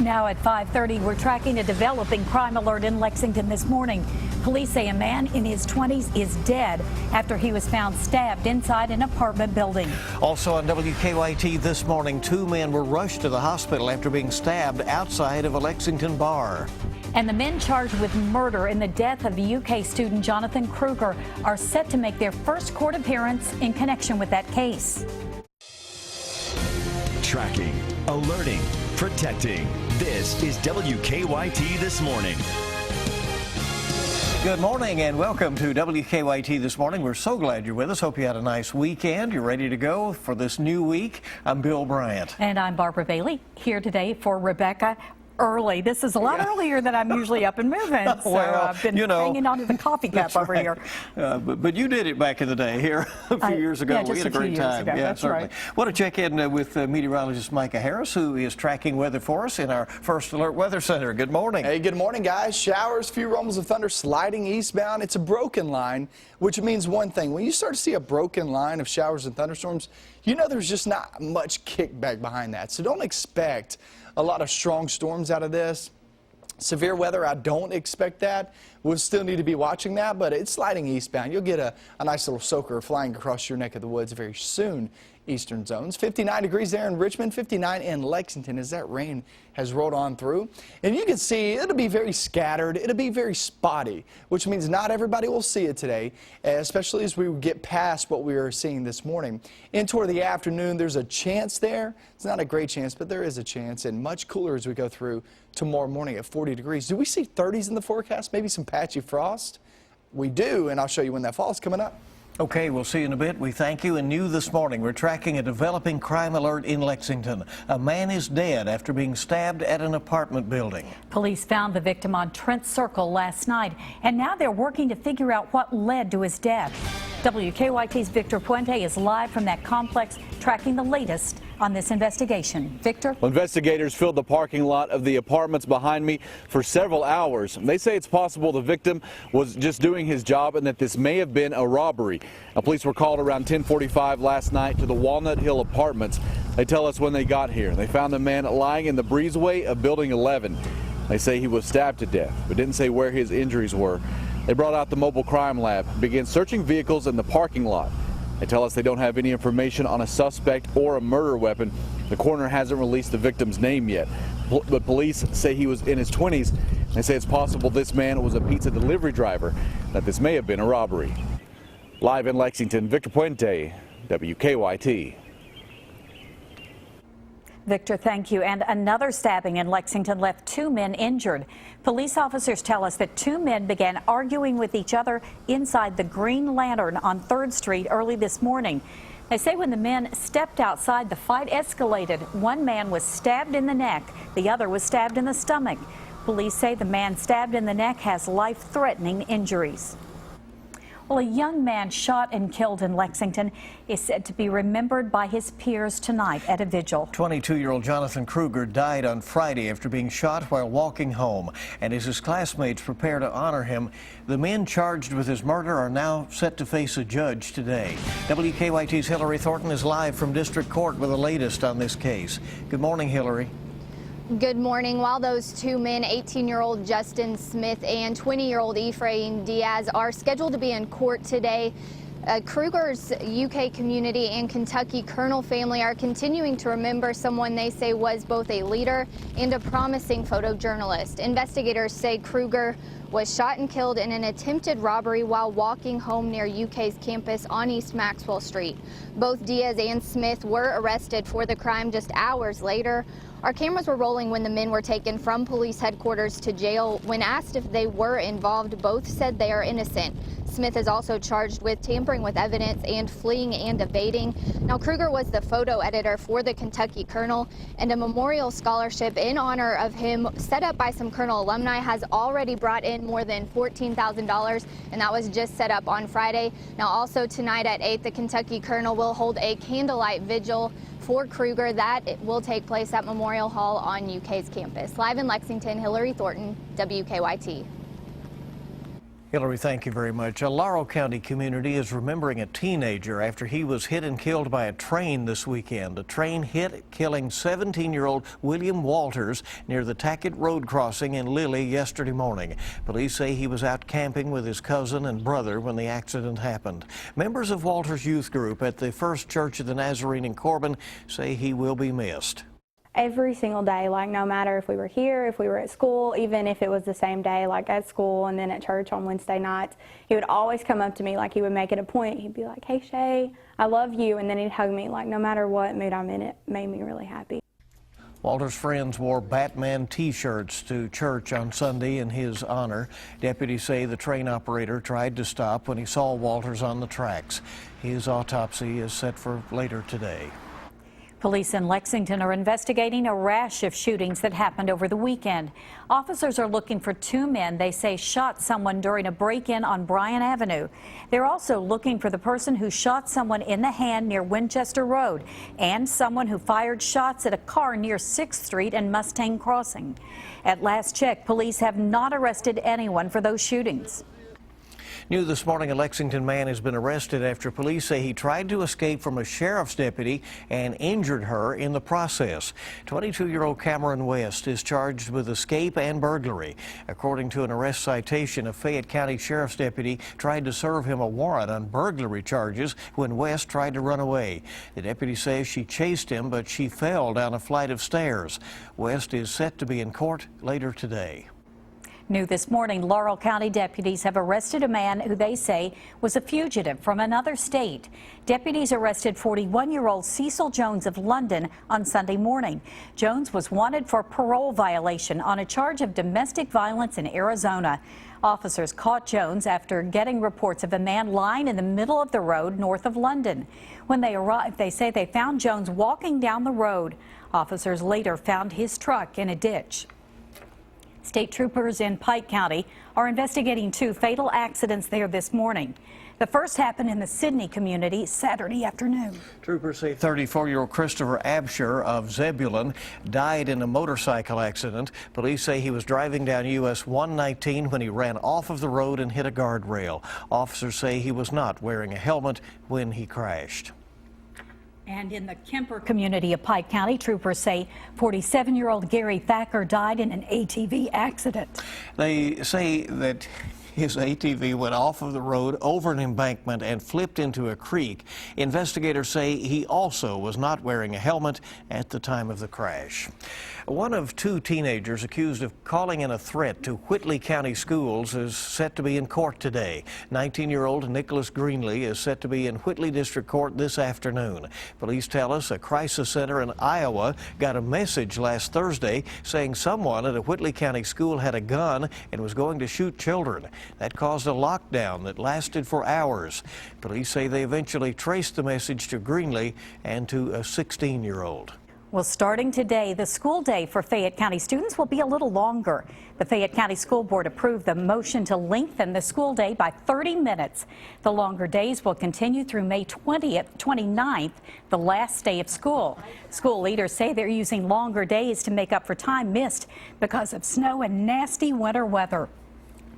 Now at 5:30, we're tracking a developing crime alert in Lexington this morning. Police say a man in his 20s is dead after he was found stabbed inside an apartment building. Also on WKYT this morning, 2 men were rushed to the hospital after being stabbed outside of a Lexington bar. And the men charged with murder in the death of UK student Jonathan Kruger are set to make their first court appearance in connection with that case. Tracking, alerting, protecting. This is WKYT This Morning. Good morning and welcome to WKYT This Morning. We're so glad you're with us. Hope you had a nice weekend. You're ready to go for this new week. I'm Bill Bryant. And I'm Barbara Bailey, here today for Rebecca early. This is a lot earlier than I'm usually up and moving. So well, I've been hanging on to the coffee cup over right. here. But you did it back in the day here a few years ago. Yeah, just we had a few great years time. ago. Yeah, That's certainly. right. Want to check in with meteorologist Micah Harris, who is tracking weather for us in our First Alert Weather Center. Good morning. Hey, good morning, guys. Showers, few rumbles of thunder sliding eastbound. It's a broken line, which means one thing. When you start to see a broken line of showers and thunderstorms, you know there's just not much kickback behind that. So don't expect a lot of strong storms out of this. Severe weather, I don't expect that. We'll still need to be watching that, but it's sliding eastbound. You'll get a nice little soaker flying across your neck of the woods very soon. Eastern zones. 59 degrees there in Richmond, 59 in Lexington as that rain has rolled on through. And you can see it'll be very scattered. It'll be very spotty, which means not everybody will see it today, especially as we get past what we are seeing this morning. And toward the afternoon, there's a chance there. It's not a great chance, but there is a chance, and much cooler as we go through tomorrow morning at 40 degrees. Do we see 30s in the forecast? Maybe some patchy frost? We do, and I'll show you when that fall is coming up. Okay, we'll see you in a bit. We thank you. And new this morning, we're tracking a developing crime alert in Lexington. A man is dead after being stabbed at an apartment building. Police found the victim on Trent Circle last night, and now they're working to figure out what led to his death. WKYT's Victor Puente is live from that complex, tracking the latest on this investigation. Victor? Well, investigators filled the parking lot of the apartments behind me for several hours. They say it's possible the victim was just doing his job and that this may have been a robbery. Now, police were called around 10:45 last night to the Walnut Hill Apartments. They tell us when they got here. They found the man lying in the breezeway of Building 11. They say he was stabbed to death, but didn't say where his injuries were. They brought out the mobile crime lab, began searching vehicles in the parking lot. They tell us they don't have any information on a suspect or a murder weapon. The coroner hasn't released the victim's name yet, but police say he was in his 20s. They say it's possible this man was a pizza delivery driver, that this may have been a robbery. Live in Lexington, Victor Puente, WKYT. Victor, thank you. And another stabbing in Lexington left 2 men injured. Police officers tell us that 2 men began arguing with each other inside the Green Lantern on 3rd Street early this morning. They say when the men stepped outside, the fight escalated. One man was stabbed in the neck. The other was stabbed in the stomach. Police say the man stabbed in the neck has life-threatening injuries. Well, a young man shot and killed in Lexington is said to be remembered by his peers tonight at a vigil. 22-year-old Jonathan Kruger died on Friday after being shot while walking home. And as his classmates prepare to honor him, the men charged with his murder are now set to face a judge today. WKYT's Hillary Thornton is live from District Court with the latest on this case. Good morning, Hillary. Good morning. While those 2 men, 18-year-old Justin Smith and 20-year-old Ephraim Diaz, are scheduled to be in court today, Kruger's UK community and Kentucky Colonel family are continuing to remember someone they say was both a leader and a promising photojournalist. Investigators say Kruger was shot and killed in an attempted robbery while walking home near UK's campus on East Maxwell Street. Both Diaz and Smith were arrested for the crime just hours later. Our cameras were rolling when the men were taken from police headquarters to jail. When asked if they were involved, both said they are innocent. Smith is also charged with tampering with evidence and fleeing and evading. Now, Kruger was the photo editor for the Kentucky Colonel, and a memorial scholarship in honor of him set up by some Colonel alumni has already brought in more than $14,000, and that was just set up on Friday. Now, also tonight at 8, the Kentucky Colonel will hold a candlelight vigil for Kruger. That will take place at Memorial Hall on UK's campus. Live in Lexington, Hillary Thornton, WKYT. Hillary, thank you very much. A Laurel County community is remembering a teenager after he was hit and killed by a train this weekend. A train hit, killing 17-year-old William Walters near the Tackett Road crossing in Lilly yesterday morning. Police say he was out camping with his cousin and brother when the accident happened. Members of Walters' youth group at the First Church of the Nazarene in Corbin say he will be missed. Every single day, like no matter if we were here, if we were at school, even if it was the same day, like at school and then at church on Wednesday nights, he would always come up to me, like he would make it a point. He'd be like, "Hey Shay, I love you," and then he'd hug me. Like no matter what mood I'm in, it made me really happy. Walters' friends wore Batman t-shirts to church on Sunday in his honor. Deputies say the train operator tried to stop when he saw Walters on the tracks. His autopsy is set for later today. Police in Lexington are investigating a rash of shootings that happened over the weekend. Officers are looking for two men they say shot someone during a break-in on Bryan Avenue. They're also looking for the person who shot someone in the hand near Winchester Road and someone who fired shots at a car near 6th Street and Mustang Crossing. At last check, police have not arrested anyone for those shootings. New this morning, a Lexington man has been arrested after police say he tried to escape from a sheriff's deputy and injured her in the process. 22-year-old Cameron West is charged with escape and burglary. According to an arrest citation, a Fayette County sheriff's deputy tried to serve him a warrant on burglary charges when West tried to run away. The deputy says she chased him, but she fell down a flight of stairs. West is set to be in court later today. New this morning, Laurel County deputies have arrested a man who they say was a fugitive from another state. Deputies arrested 41-year-old Cecil Jones of London on Sunday morning. Jones was wanted for parole violation on a charge of domestic violence in Arizona. Officers caught Jones after getting reports of a man lying in the middle of the road north of London. When they arrived, they say they found Jones walking down the road. Officers later found his truck in a ditch. State troopers in Pike County are investigating two fatal accidents there this morning. The first happened in the Sidney community Saturday afternoon. Troopers say 34-year-old Christopher Absher of Zebulon died in a motorcycle accident. Police say he was driving down US 119 when he ran off of the road and hit a guardrail. Officers say he was not wearing a helmet when he crashed. And in the Kemper community of Pike County, troopers say 47-year-old Gary Thacker died in an ATV accident. They say that his ATV went off of the road over an embankment and flipped into a creek. Investigators say he also was not wearing a helmet at the time of the crash. One of two teenagers accused of calling in a threat to Whitley County schools is set to be in court today. 19-year-old Nicholas Greenlee is set to be in Whitley District Court this afternoon. Police tell us a crisis center in Iowa got a message last Thursday saying someone at a Whitley County school had a gun and was going to shoot children. That caused a lockdown that lasted for hours. Police say they eventually traced the message to Greenlee and to a 16-year-old. Well, starting today, the school day for Fayette County students will be a little longer. The Fayette County School Board approved the motion to lengthen the school day by 30 minutes. The longer days will continue through May 29th, the last day of school. School leaders say they're using longer days to make up for time missed because of snow and nasty winter weather.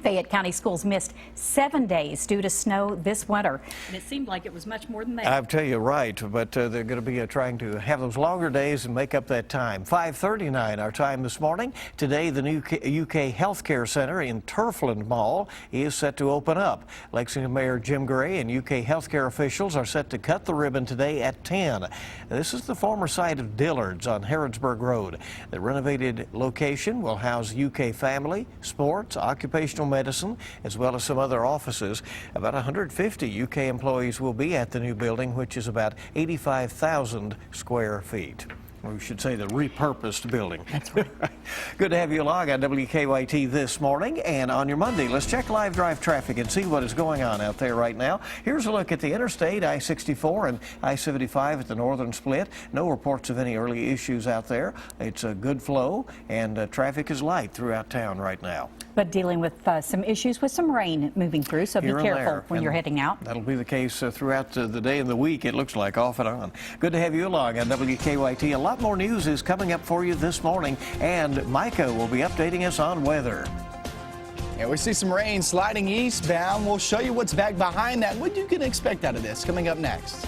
Fayette County schools missed 7 days due to snow this winter, and it seemed like it was much more than that. I'll tell you right, but they're going to be trying to have those longer days and make up that time. 5:39 our time this morning. Today, the new UK Healthcare Center in Turfland Mall is set to open up. Lexington Mayor Jim Gray and UK healthcare officials are set to cut the ribbon today at 10. This is the former site of Dillard's on Harrodsburg Road. The renovated location will house UK family, sports, occupational medicine, as well as some other offices. About 150 UK employees will be at the new building, which is about 85,000 square feet. We should say the repurposed building. That's right. Good to have you along on WKYT this morning. And on your Monday, let's check live drive traffic and see what is going on out there right now. Here's a look at the interstate, I-64 and I-75 at the northern split. No reports of any early issues out there. It's a good flow, and traffic is light throughout town right now. But dealing with some issues with some rain moving through, so be careful when you're heading out. That'll be the case throughout the day and the week, it looks like, off and on. Good to have you along on WKYT. A lot more news is coming up for you this morning, and Micah will be updating us on weather. And we see some rain sliding eastbound. We'll show you what's back behind that. What you can expect out of this coming up next.